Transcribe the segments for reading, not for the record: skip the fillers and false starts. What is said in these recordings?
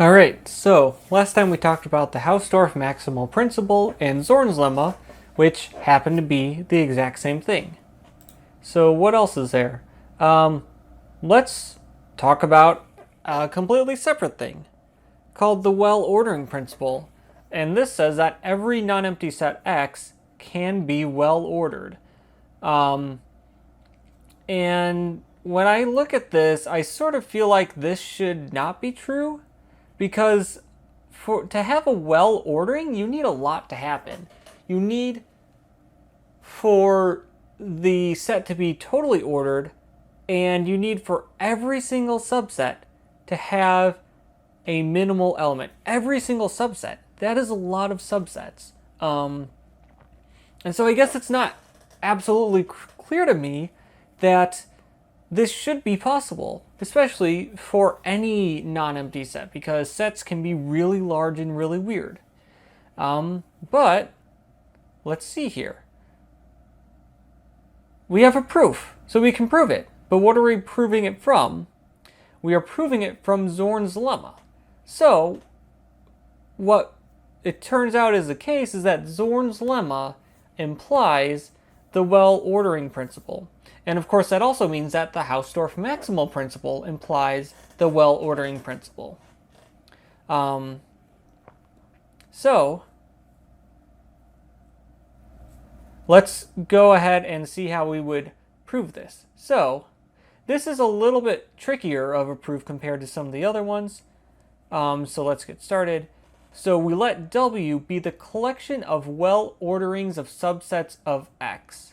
Alright, so last time we talked about the Hausdorff maximal principle and Zorn's lemma, which happen to be the exact same thing. So what else is there? Let's talk about a completely separate thing called the well-ordering principle. And this says that every non-empty set X can be well-ordered. And when I look at this, I sort of feel like this should not be true, because to have a well ordering, you need a lot to happen. You need for the set to be totally ordered, and you need for every single subset to have a minimal element. Every single subset. That is a lot of subsets. And so I guess it's not absolutely clear to me that this should be possible, especially for any non-empty set, because sets can be really large and really weird. But let's see here. We have a proof, so we can prove it. But what are we proving it from? We are proving it from Zorn's lemma. So what it turns out is the case is that Zorn's lemma implies the well-ordering principle. And of course, that also means that the Hausdorff maximal principle implies the well-ordering principle. So let's go ahead and see how we would prove this. So this is a little bit trickier of a proof compared to some of the other ones. So let's get started. So we let W be the collection of well-orderings of subsets of X.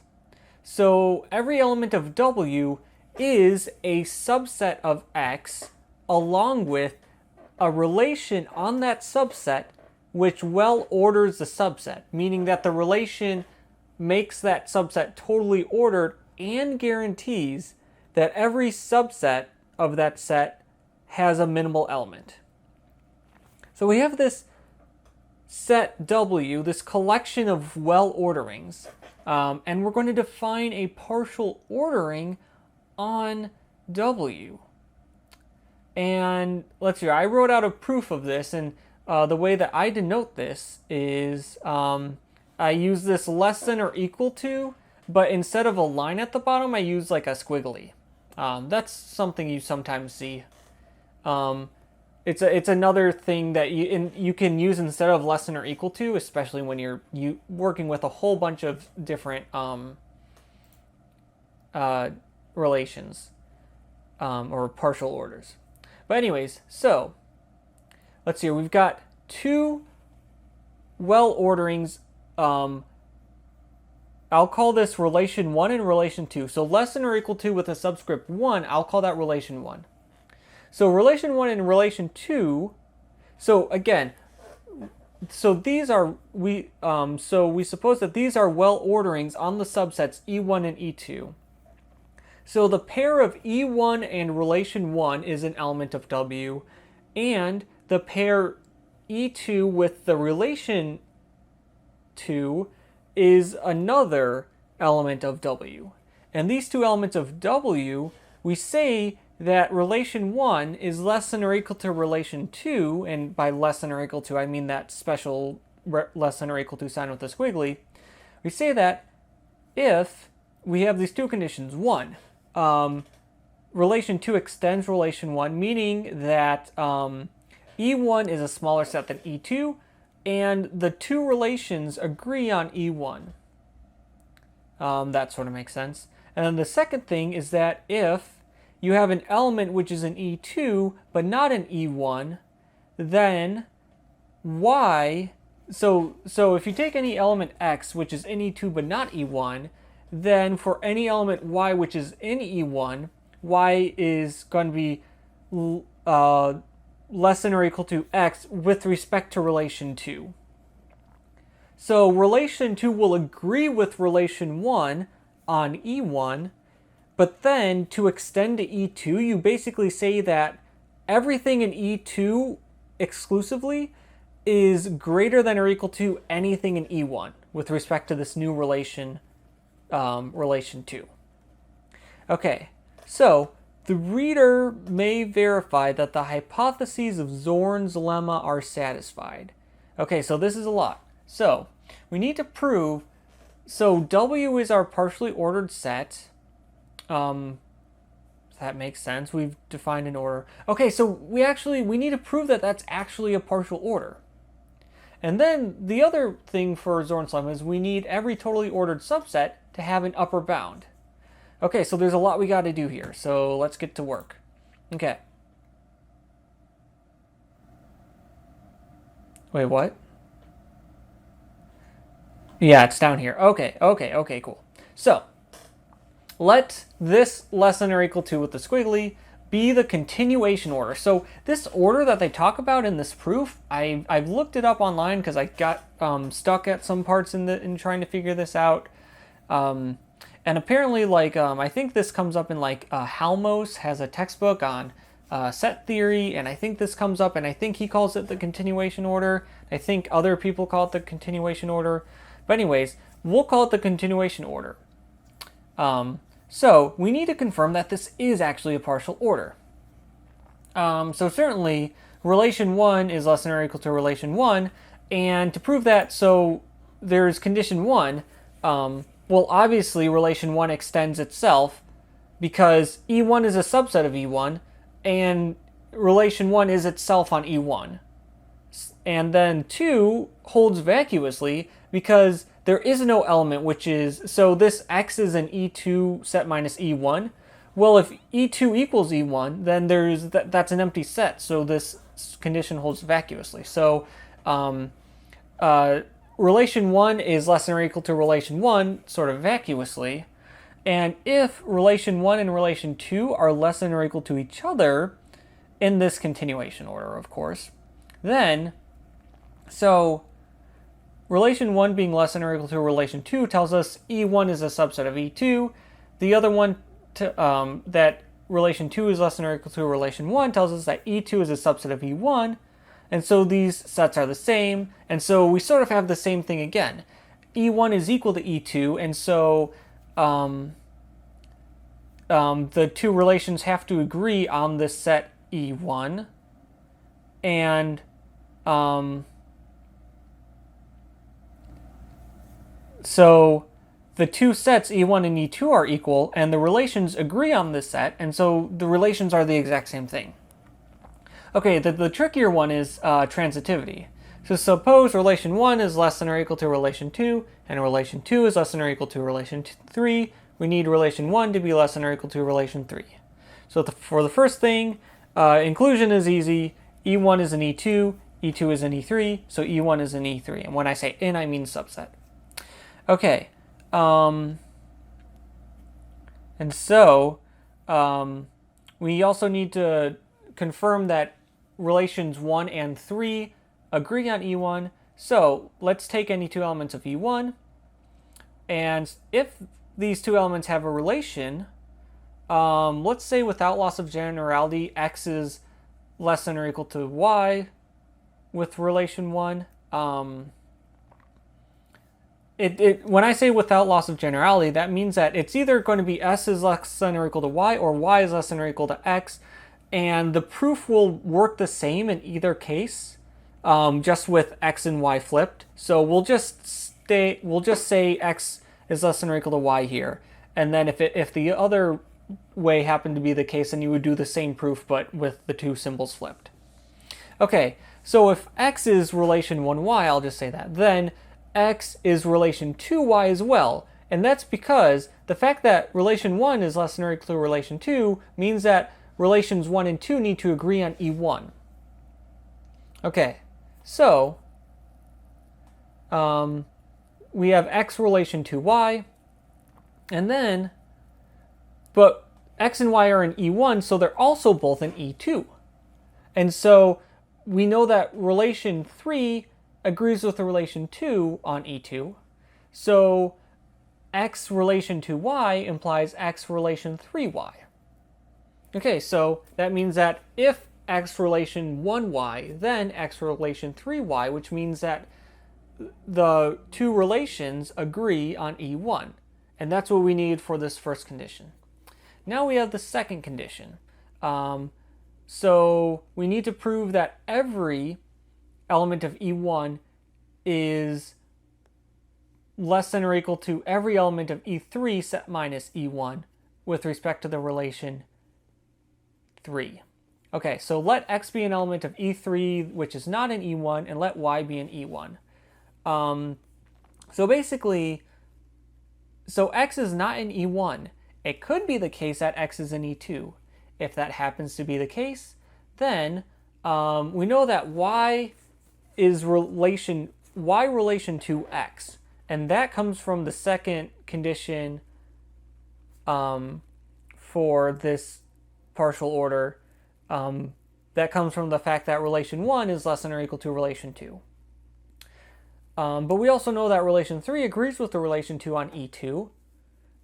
So every element of W is a subset of X along with a relation on that subset which well orders the subset, meaning that the relation makes that subset totally ordered and guarantees that every subset of that set has a minimal element. So we have this set W, this collection of well orderings, and we're going to define a partial ordering on W. And let's see, I wrote out a proof of this, and the way that I denote this is I use this less than or equal to, but instead of a line at the bottom, I use like a squiggly. That's something you sometimes see. It's another thing that you can use instead of less than or equal to, especially when you're working with a whole bunch of different relations or partial orders. But anyways, so let's see. We've got two well orderings. I'll call this relation 1 and relation 2. So less than or equal to with a subscript 1, I'll call that relation 1. So relation 1 and relation 2, so again, so these are, we suppose that these are well orderings on the subsets E1 and E2. So the pair of E1 and relation 1 is an element of W, and the pair E2 with the relation 2 is another element of W. And these two elements of W, we say that relation 1 is less than or equal to relation 2, and by less than or equal to, I mean that special less than or equal to sign with the squiggly. We say that if we have these two conditions. 1, relation 2 extends relation 1, meaning that E1 is a smaller set than E2, and the two relations agree on E1. That sort of makes sense. And then the second thing is that if you have an element which is in E2 but not in E1, then Y, so if you take any element X which is in E2 but not E1, then for any element Y which is in E1, Y is going to be less than or equal to X with respect to relation 2. So relation 2 will agree with relation 1 on E1, but then to extend to E2, you basically say that everything in E2 exclusively is greater than or equal to anything in E1 with respect to this new relation, relation 2. Okay, so the reader may verify that the hypotheses of Zorn's lemma are satisfied. Okay, so this is a lot. So we need to prove, so W is our partially ordered set. That makes sense. We've defined an order. Okay, so we need to prove that that's actually a partial order. And then the other thing for Zorn's lemma is we need every totally ordered subset to have an upper bound. Okay, so there's a lot we got to do here. So let's get to work. Okay. Wait, what? Yeah, it's down here. Okay, cool. So let this less than or equal to with the squiggly be the continuation order. So this order that they talk about in this proof, I've looked it up online because I got stuck at some parts in trying to figure this out. And apparently, like, I think this comes up in, like, Halmos has a textbook on set theory, and I think this comes up, and I think he calls it the continuation order. I think other people call it the continuation order. But anyways, we'll call it the continuation order. So we need to confirm that this is actually a partial order. So certainly, relation 1 is less than or equal to relation 1, and to prove that, so there's condition 1. Well, obviously, relation 1 extends itself because E1 is a subset of E1, and relation 1 is itself on E1. And then 2 holds vacuously because there is no element which is, so this X is an E2 set minus E1. Well, if E2 equals E1, then that's an empty set, so this condition holds vacuously. So relation 1 is less than or equal to relation 1, sort of vacuously. And if relation 1 and relation 2 are less than or equal to each other, in this continuation order, of course, then, so relation 1 being less than or equal to relation 2 tells us E1 is a subset of E2. The other one, that relation 2 is less than or equal to relation 1, tells us that E2 is a subset of E1. And so these sets are the same. And so we sort of have the same thing again. E1 is equal to E2, and so the two relations have to agree on this set E1. And so the two sets E1 and E2 are equal, and the relations agree on this set, and so the relations are the exact same thing. Okay, the trickier one is transitivity. So suppose relation 1 is less than or equal to relation 2, and relation 2 is less than or equal to relation 3. We need relation 1 to be less than or equal to relation 3. So for the first thing, inclusion is easy. E1 is an E2, E2 is an E3, so E1 is an E3. And when I say in, I mean subset. Okay, and so we also need to confirm that relations 1 and 3 agree on E1. So let's take any two elements of E1, and if these two elements have a relation, let's say without loss of generality, X is less than or equal to Y with relation 1. When I say without loss of generality, that means that it's either going to be S is less than or equal to Y, or Y is less than or equal to X, and the proof will work the same in either case, just with X and Y flipped. So we'll just say X is less than or equal to Y here, and then if the other way happened to be the case, then you would do the same proof but with the two symbols flipped. Okay, so if X is relation 1Y, I'll just say that, then X is relation 2Y as well. And that's because the fact that relation 1 is less than or equal to relation 2 means that relations 1 and 2 need to agree on E1. Okay, so we have X relation 2Y, and then, but X and Y are in E1, so they're also both in E2. And so we know that relation 3 agrees with the relation 2 on E2. So X relation to Y implies X relation 3Y. Okay, so that means that if X relation 1Y, then X relation 3Y, which means that the two relations agree on E1. And that's what we need for this first condition. Now we have the second condition. So we need to prove that every element of E1 is less than or equal to every element of E3 set minus E1 with respect to the relation 3. Okay, so let X be an element of E3, which is not in E1, and let Y be in E1. So basically, so X is not in E1. It could be the case that X is in E2. If that happens to be the case, then we know that Y is relation to X. And that comes from the second condition for this partial order. That comes from the fact that relation 1 is less than or equal to relation 2. But we also know that relation 3 agrees with the relation 2 on E2.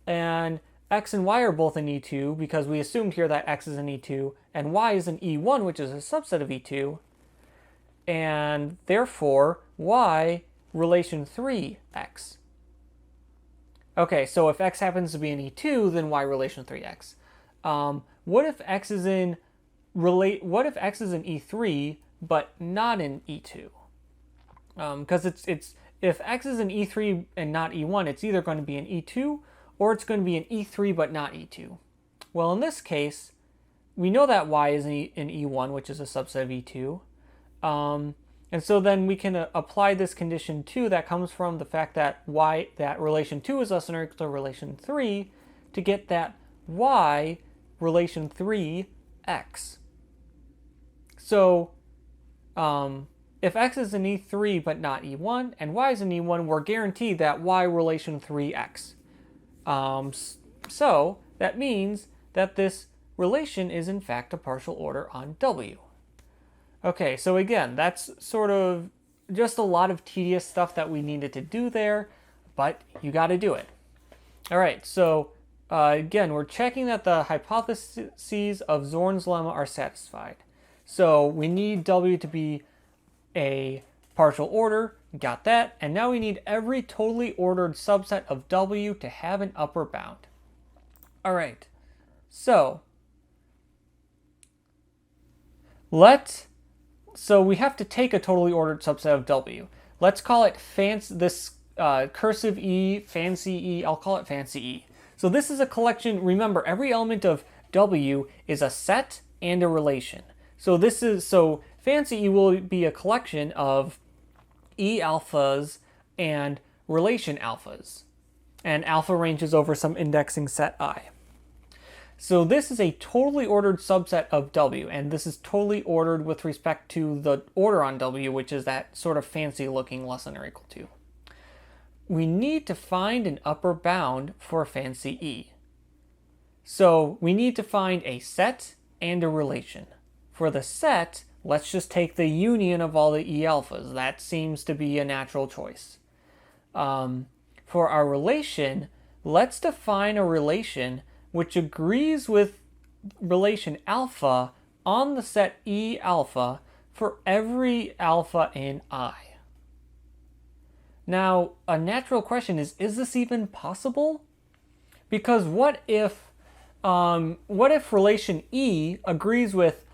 And X and Y are both in E2 because we assumed here that X is in E2 and Y is in E1, which is a subset of E2. And therefore, Y relation 3X. Okay, so if X happens to be in E2, then Y relation 3X. What if X is in E3 but not in E2? Because if X is in E3 and not E1, it's either going to be in E2 or it's going to be in E3 but not E2. Well, in this case, we know that Y is in E1, which is a subset of E2. And so then we can apply this condition 2 that comes from the fact that that relation 2 is less than or equal to relation 3 to get that Y relation 3X. So if X is in E3 but not E1 and Y is in E1, we're guaranteed that Y relation 3X. So that means that this relation is in fact a partial order on W. Okay, so again, that's sort of just a lot of tedious stuff that we needed to do there, but you got to do it. All right, so again, we're checking that the hypotheses of Zorn's lemma are satisfied. So we need W to be a partial order, got that, and now we need every totally ordered subset of W to have an upper bound. All right, so we have to take a totally ordered subset of W. Let's call it cursive E, fancy E, I'll call it fancy E. So this is a collection, remember, every element of W is a set and a relation. So fancy E will be a collection of E alphas and relation alphas. And alpha ranges over some indexing set I. So this is a totally ordered subset of W, and this is totally ordered with respect to the order on W, which is that sort of fancy looking less than or equal to. We need to find an upper bound for fancy E. So we need to find a set and a relation. For the set, let's just take the union of all the E alphas. That seems to be a natural choice. For our relation, let's define a relation which agrees with relation alpha on the set E alpha for every alpha in I. Now, a natural question is this even possible? Because what if relation E agrees with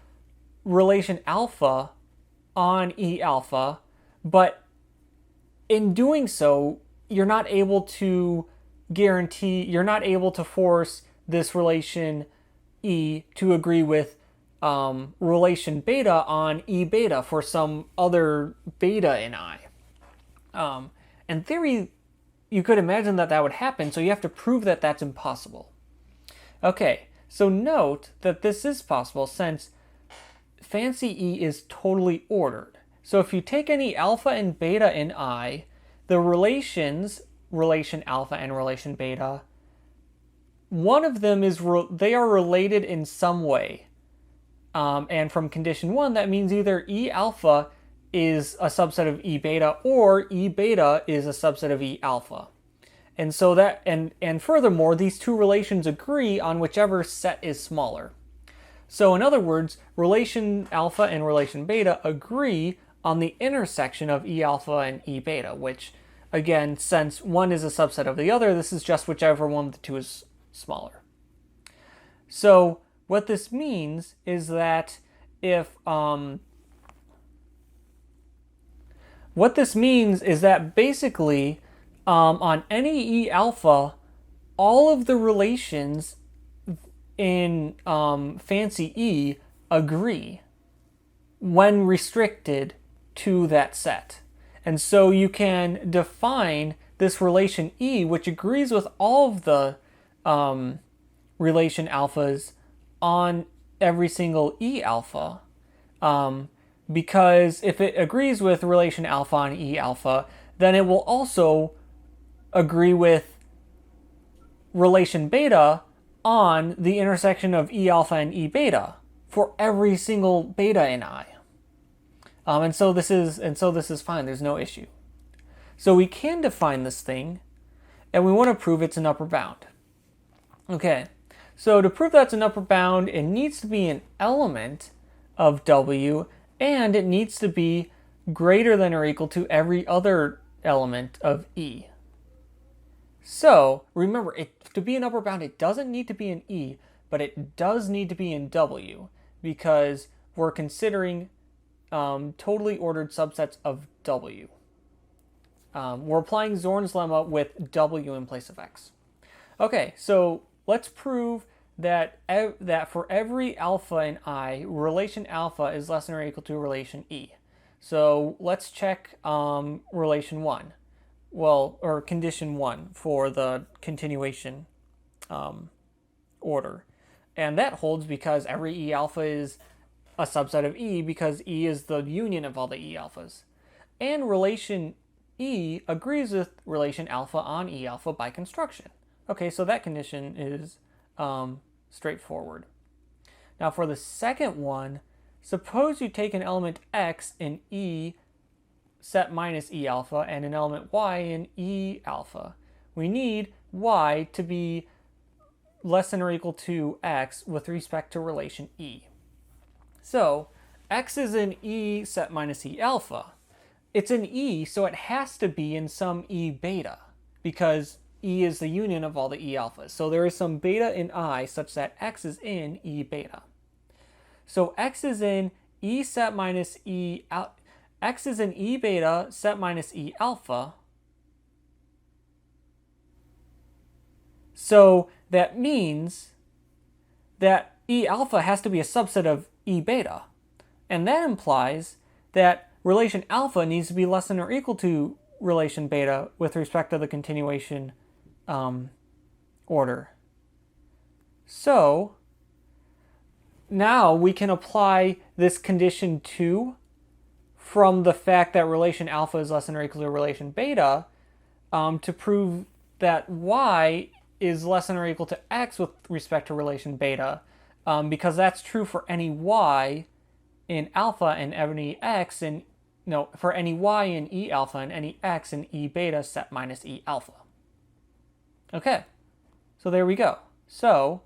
relation alpha on E alpha, but in doing so, you're not able to force this relation E to agree with relation beta on E beta for some other beta in I. In theory, you could imagine that would happen, so you have to prove that that's impossible. Okay, so note that this is possible since fancy E is totally ordered. So if you take any alpha and beta in I, the relations, relation alpha and relation beta, one of them they are related in some way. And from condition 1, that means either E alpha is a subset of E beta or E beta is a subset of E alpha. And so and furthermore, these two relations agree on whichever set is smaller. So in other words, relation alpha and relation beta agree on the intersection of E alpha and E beta, which again, since one is a subset of the other, this is just whichever one of the two is smaller. So what this means is that if basically on any E alpha, all of the relations in fancy E agree when restricted to that set. And so you can define this relation E, which agrees with all of the relation alphas on every single E alpha. Because if it agrees with relation alpha on E alpha, then it will also agree with relation beta on the intersection of E alpha and E beta for every single beta in I. And so this is fine. There's no issue. So we can define this thing, and we want to prove it's an upper bound. Okay. So to prove that's an upper bound, it needs to be an element of W, and it needs to be greater than or equal to every other element of E. So remember, to be an upper bound, it doesn't need to be in E, but it does need to be in W, because we're considering totally ordered subsets of W. We're applying Zorn's lemma with W in place of X. Okay, so let's prove that for every alpha in I, relation alpha is less than or equal to relation E. So let's check relation 1. Well, or condition 1 for the continuation order. And that holds because every E alpha is a subset of E, because E is the union of all the E alphas. And relation E agrees with relation alpha on E alpha by construction. Okay, so that condition is straightforward. Now for the second one, suppose you take an element X in E set minus E alpha and an element Y in E alpha. We need Y to be less than or equal to X with respect to relation E. So X is in E set minus E alpha. It's in E, so it has to be in some E beta, because E is the union of all the E alphas. So there is some beta in I such that X is in E beta. So X is in E set minus E X is in E beta set minus E alpha. So that means that E alpha has to be a subset of E beta. And that implies that relation alpha needs to be less than or equal to relation beta with respect to the continuation order. So now we can apply this condition 2 from the fact that relation alpha is less than or equal to relation beta to prove that Y is less than or equal to X with respect to relation beta, because that's true for any Y in alpha and any X in, for any Y in E alpha and any X in E beta set minus E alpha. Okay, so there we go. So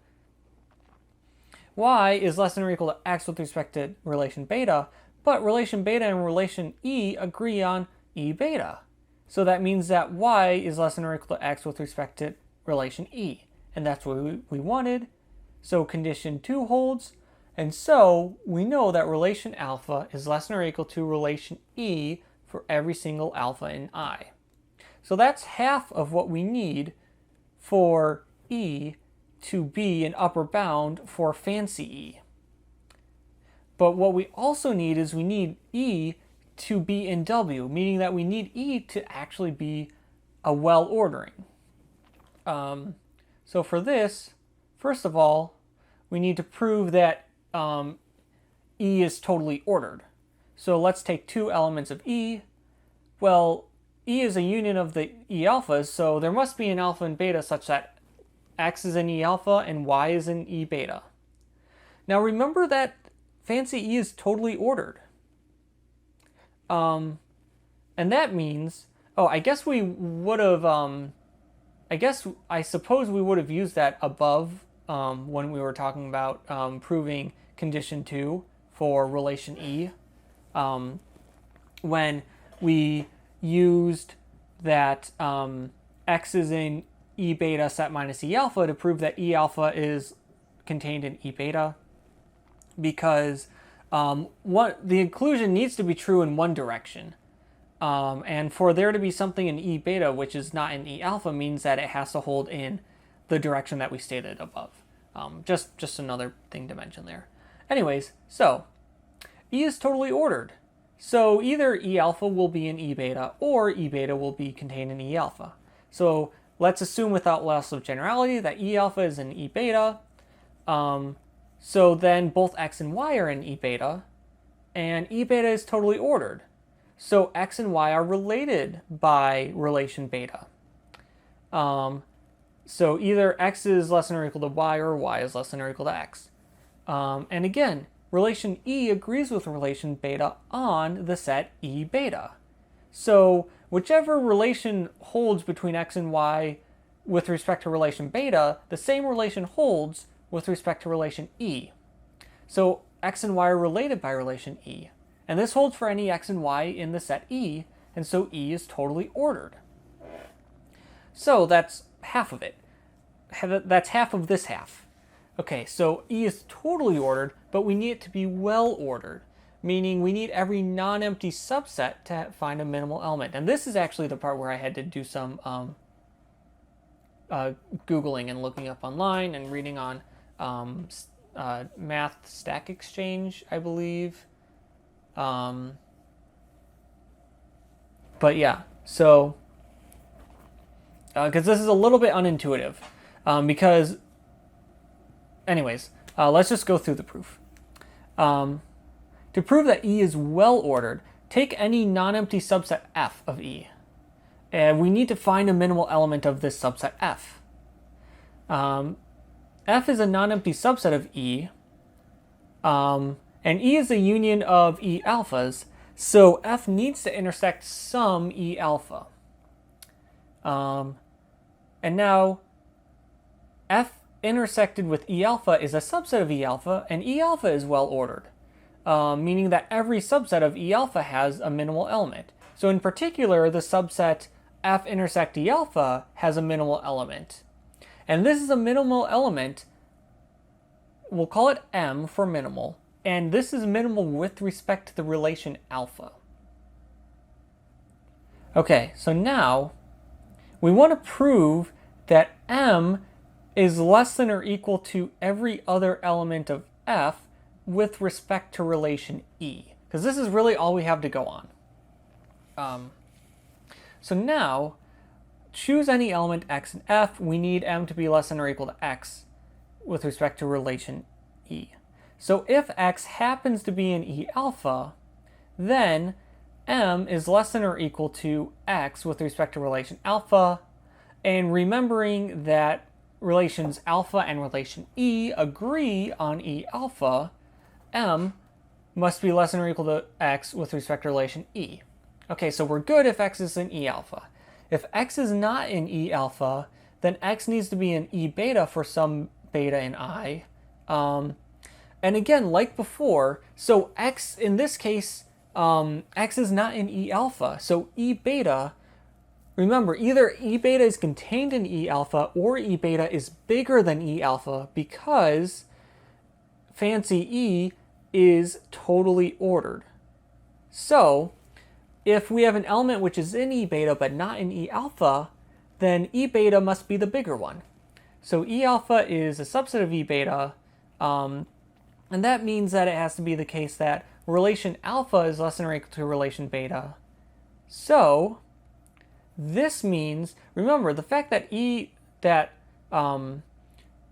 Y is less than or equal to X with respect to relation beta, but relation beta and relation E agree on E beta. So that means that Y is less than or equal to X with respect to relation E. And that's what we wanted. So condition 2 holds. And so we know that relation alpha is less than or equal to relation E for every single alpha in I. So that's half of what we need for E to be an upper bound for fancy E. But what we also need is we need E to be in W, meaning that we need E to actually be a well-ordering. So for this, first of all, we need to prove that E is totally ordered. So let's take two elements of E. Well, E is a union of the E alphas, so there must be an alpha and beta such that X is in E alpha and Y is in E beta. Now remember that fancy E is totally ordered. And that means, I guess we would have, I suppose we would have used that above when we were talking about proving condition 2 for relation E. When we used that X is in E beta set minus E alpha to prove that E alpha is contained in E beta, because the inclusion needs to be true in one direction. And for there to be something in E beta which is not in E alpha means that it has to hold in the direction that we stated above. Just another thing to mention there. Anyways, so E is totally ordered. So either E alpha will be in E beta or E beta will be contained in E alpha. So let's assume without loss of generality that E alpha is in E beta. So then both X and Y are in E beta, and E beta is totally ordered. So X and Y are related by relation beta. So either X is less than or equal to Y or Y is less than or equal to X. And again, relation E agrees with relation beta on the set E beta. So whichever relation holds between X and Y with respect to relation beta, the same relation holds with respect to relation E. So X and Y are related by relation E. And this holds for any X and Y in the set E, and so E is totally ordered. So that's half of it. That's half of this half. Okay, so E is totally ordered, but we need it to be well ordered, meaning we need every non-empty subset to find a minimal element. And this is actually the part where I had to do some Googling and looking up online and reading on Math Stack Exchange, I believe. But yeah, so because this is a little bit unintuitive, because anyways, let's just go through the proof. To prove that E is well ordered, take any non-empty subset F of E, and we need to find a minimal element of this subset F. F is a non-empty subset of E, and E is a union of E alphas, so F needs to intersect some E alpha. And now, F intersected with E alpha is a subset of E alpha, and E alpha is well ordered, meaning that every subset of E alpha has a minimal element. So in particular, the subset F intersect E alpha has a minimal element. And this is a minimal element, we'll call it M for minimal, and this is minimal with respect to the relation alpha. Okay, so now we want to prove that M is less than or equal to every other element of F with respect to relation E, because this is really all we have to go on. So now, choose any element X and F. We need M to be less than or equal to X with respect to relation E. So if X happens to be in E alpha, then M is less than or equal to X with respect to relation alpha. And remembering that relations alpha and relation E agree on E alpha, M must be less than or equal to X with respect to relation E. Okay, so we're good if X is in E alpha. If X is not in E alpha, then X needs to be in E beta for some beta in I. And again, like before, so X in this case, X is not in E alpha. So E beta, remember, either E beta is contained in E alpha or E beta is bigger than E alpha because fancy E is totally ordered. So if we have an element which is in E beta but not in E alpha, then E beta must be the bigger one. So E alpha is a subset of E beta, and that means that it has to be the case that relation alpha is less than or equal to relation beta. So this means, remember, the fact that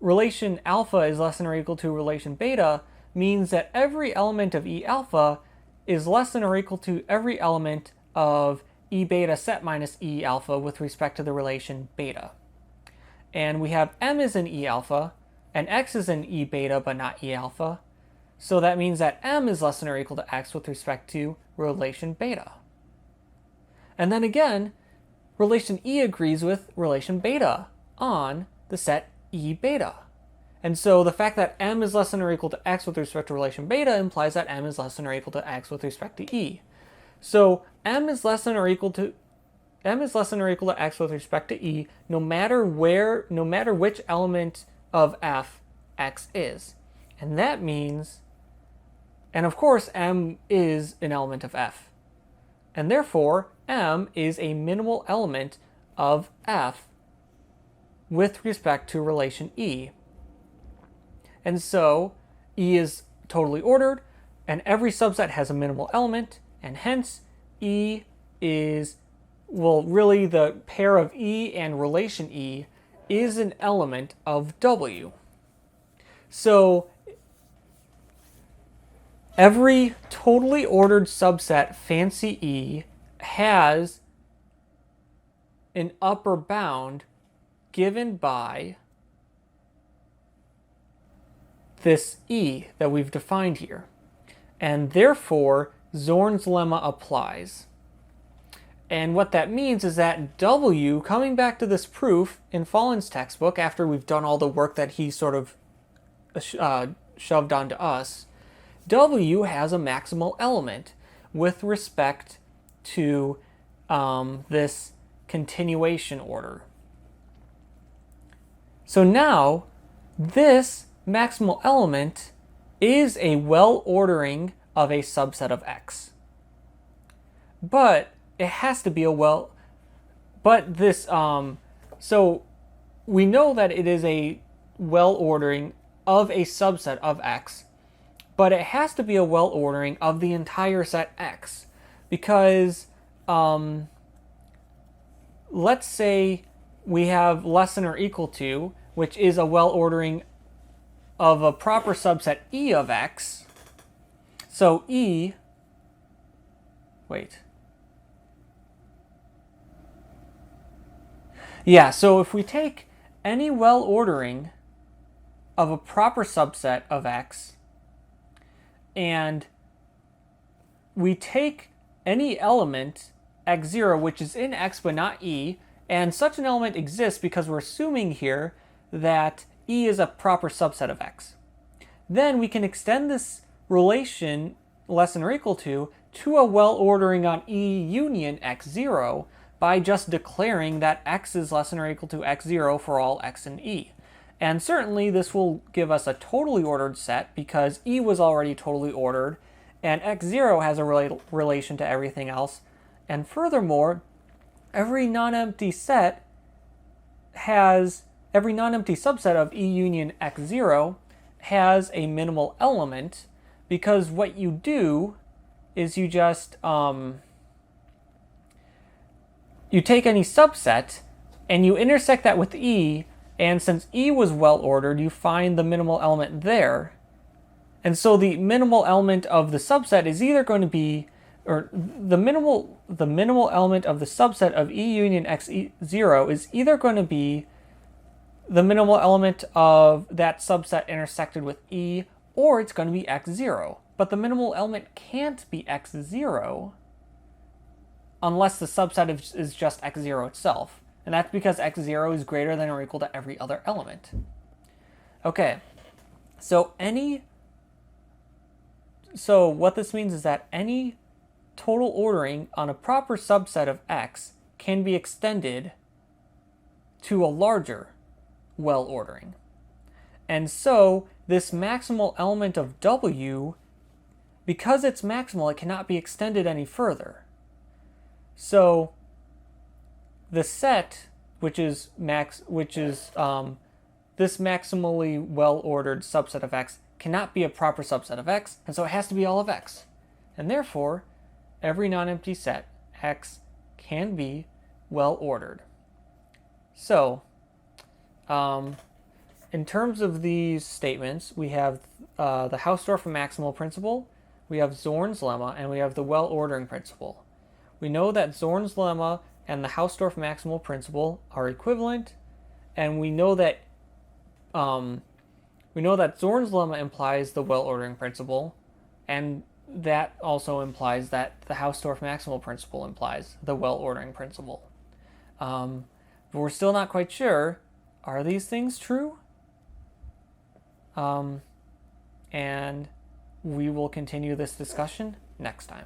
relation alpha is less than or equal to relation beta means that every element of E alpha is less than or equal to every element of E beta set minus E alpha with respect to the relation beta. And we have M is in E alpha, and X is in E beta but not E alpha. So that means that M is less than or equal to X with respect to relation beta. And then again, relation E agrees with relation beta on the set E beta. And so the fact that M is less than or equal to X with respect to relation beta implies that M is less than or equal to X with respect to E. So M is less than or equal to X with respect to E no matter which element of F X is. And that means, and of course, M is an element of F. And therefore, M is a minimal element of F with respect to relation E. And so, E is totally ordered, and every subset has a minimal element, and hence, E is, well, really the pair of E and relation E is an element of W. So, every totally ordered subset fancy E has an upper bound given by this E that we've defined here. And therefore, Zorn's lemma applies. And what that means is that W, coming back to this proof in Fallen's textbook, after we've done all the work that he sort of shoved onto us, W has a maximal element with respect to this continuation order. So now, this maximal element is a well-ordering of a subset of X. But it has to be so we know that it is a well-ordering of a subset of X, but it has to be a well-ordering of the entire set X, because let's say we have less than or equal to, which is a well-ordering of a proper subset E of X. So E, so if we take any well-ordering of a proper subset of X, and we take any element x0 which is in X but not E, and such an element exists because we're assuming here that E is a proper subset of X, then we can extend this relation less than or equal to a well-ordering on E union x0 by just declaring that X is less than or equal to x0 for all X in E. And certainly this will give us a totally ordered set because E was already totally ordered and x0 has a relation to everything else. And furthermore, every non-empty subset of E union x0 has a minimal element, because what you do is you just you take any subset and you intersect that with E, and since E was well ordered, you find the minimal element there. And so the minimal element of the subset is either going to be, or the minimal element of the subset of E union x0 is either going to be the minimal element of that subset intersected with E, or it's going to be x0. But the minimal element can't be x0 unless the subset is just x0 itself. And that's because x0 is greater than or equal to every other element. Okay, so what this means is that any total ordering on a proper subset of X can be extended to a larger well ordering. And so this maximal element of W, because it's maximal, it cannot be extended any further. So the set, which is this maximally well-ordered subset of X, cannot be a proper subset of X, and so it has to be all of X. And therefore, every non-empty set X can be well-ordered. So, in terms of these statements, we have the Hausdorff maximal principle, we have Zorn's lemma, and we have the well-ordering principle. We know that Zorn's lemma and the Hausdorff maximal principle are equivalent, and we know that Zorn's lemma implies the well-ordering principle, and that also implies that the Hausdorff maximal principle implies the well-ordering principle. But we're still not quite sure, are these things true? And we will continue this discussion next time.